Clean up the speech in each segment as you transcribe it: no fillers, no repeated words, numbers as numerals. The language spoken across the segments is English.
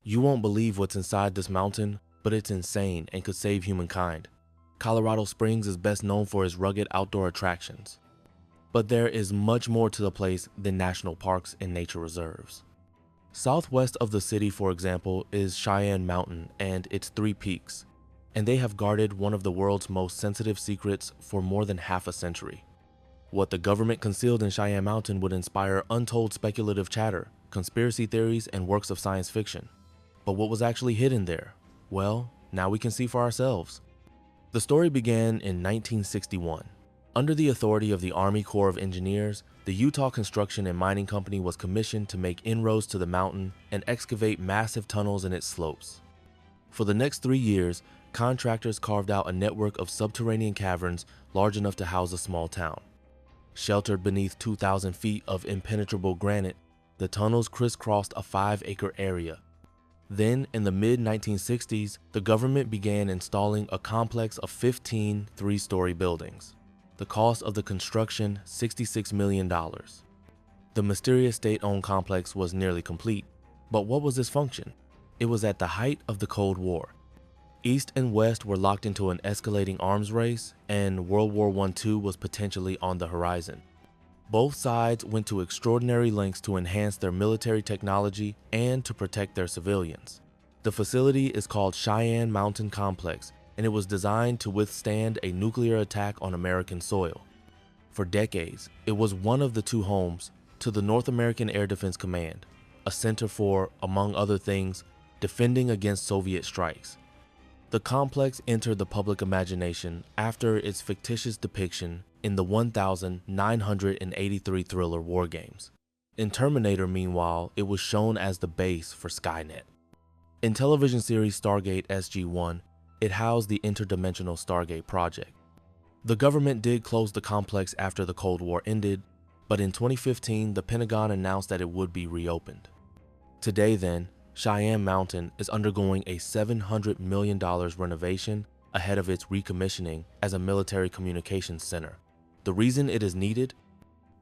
You won't believe what's inside this mountain, but it's insane and could save humankind. Colorado Springs is best known for its rugged outdoor attractions. But there is much more to the place than national parks and nature reserves. Southwest of the city, for example, is Cheyenne Mountain and its 3 peaks, and they have guarded one of the world's most sensitive secrets for more than half a century. What the government concealed in Cheyenne Mountain would inspire untold speculative chatter, conspiracy theories, and works of science fiction. But what was actually hidden there? Well, now we can see for ourselves. The story began in 1961. Under the authority of the Army Corps of Engineers, the Utah Construction and Mining Company was commissioned to make inroads to the mountain and excavate massive tunnels in its slopes. For the next 3 years, contractors carved out a network of subterranean caverns large enough to house a small town. Sheltered beneath 2,000 feet of impenetrable granite, the tunnels crisscrossed a 5-acre area. Then, in the mid-1960s, the government began installing a complex of 15 3-story buildings. The cost of the construction, $66 million. The mysterious state-owned complex was nearly complete, but what was its function? It was at the height of the Cold War. East and West were locked into an escalating arms race, and World War I-II was potentially on the horizon. Both sides went to extraordinary lengths to enhance their military technology and to protect their civilians. The facility is called Cheyenne Mountain Complex, and it was designed to withstand a nuclear attack on American soil. For decades, it was one of the 2 homes to the North American Air Defense Command, a center for, among other things, defending against Soviet strikes. The complex entered the public imagination after its fictitious depiction in the 1983 thriller War Games. In Terminator, meanwhile, it was shown as the base for Skynet. In television series Stargate SG-1, it housed the interdimensional Stargate project. The government did close the complex after the Cold War ended, but in 2015, the Pentagon announced that it would be reopened. Today then, Cheyenne Mountain is undergoing a $700 million renovation ahead of its recommissioning as a military communications center. The reason it is needed?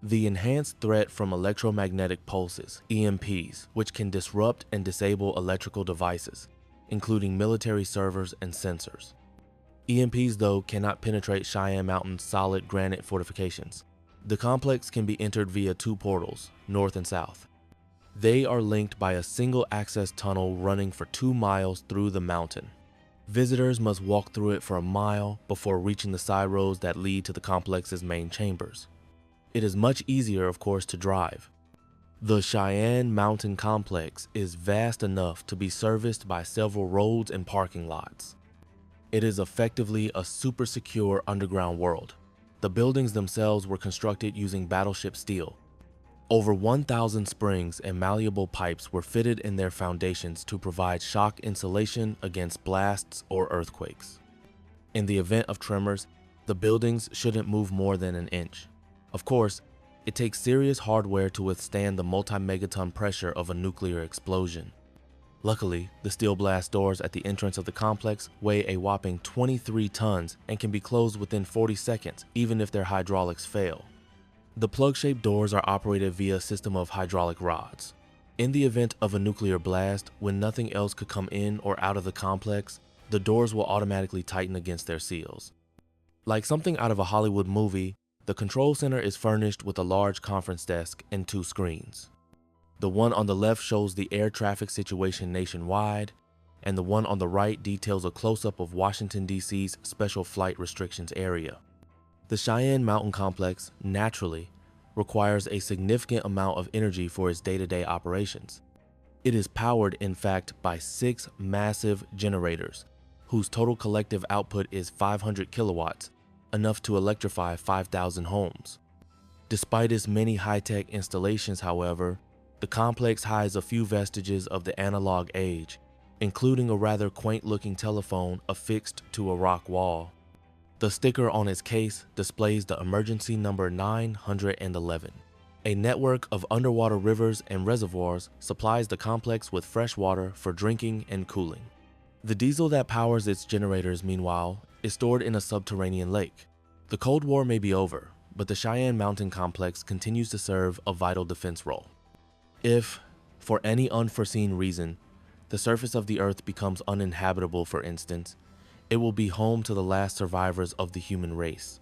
The enhanced threat from electromagnetic pulses, EMPs, which can disrupt and disable electrical devices, including military servers and sensors. EMPs, though, cannot penetrate Cheyenne Mountain's solid granite fortifications. The complex can be entered via 2 portals, north and south. They are linked by a single access tunnel running for 2 miles through the mountain. Visitors must walk through it for a mile before reaching the side roads that lead to the complex's main chambers. It is much easier, of course, to drive. The Cheyenne Mountain Complex is vast enough to be serviced by several roads and parking lots. It is effectively a super secure underground world. The buildings themselves were constructed using battleship steel. Over 1,000 springs and malleable pipes were fitted in their foundations to provide shock insulation against blasts or earthquakes. In the event of tremors, the buildings shouldn't move more than an inch. Of course, it takes serious hardware to withstand the multi-megaton pressure of a nuclear explosion. Luckily, the steel blast doors at the entrance of the complex weigh a whopping 23 tons and can be closed within 40 seconds, even if their hydraulics fail. The plug-shaped doors are operated via a system of hydraulic rods. In the event of a nuclear blast, when nothing else could come in or out of the complex, the doors will automatically tighten against their seals. Like something out of a Hollywood movie, the control center is furnished with a large conference desk and 2 screens. The one on the left shows the air traffic situation nationwide, and the one on the right details a close-up of Washington, D.C.'s special flight restrictions area. The Cheyenne Mountain Complex, naturally, requires a significant amount of energy for its day-to-day operations. It is powered, in fact, by 6 massive generators, whose total collective output is 500 kilowatts, enough to electrify 5,000 homes. Despite its many high-tech installations, however, the complex hides a few vestiges of the analog age, including a rather quaint-looking telephone affixed to a rock wall. The sticker on its case displays the emergency number 911. A network of underwater rivers and reservoirs supplies the complex with fresh water for drinking and cooling. The diesel that powers its generators, meanwhile, is stored in a subterranean lake. The Cold War may be over, but the Cheyenne Mountain Complex continues to serve a vital defense role. If, for any unforeseen reason, the surface of the Earth becomes uninhabitable, for instance, it will be home to the last survivors of the human race.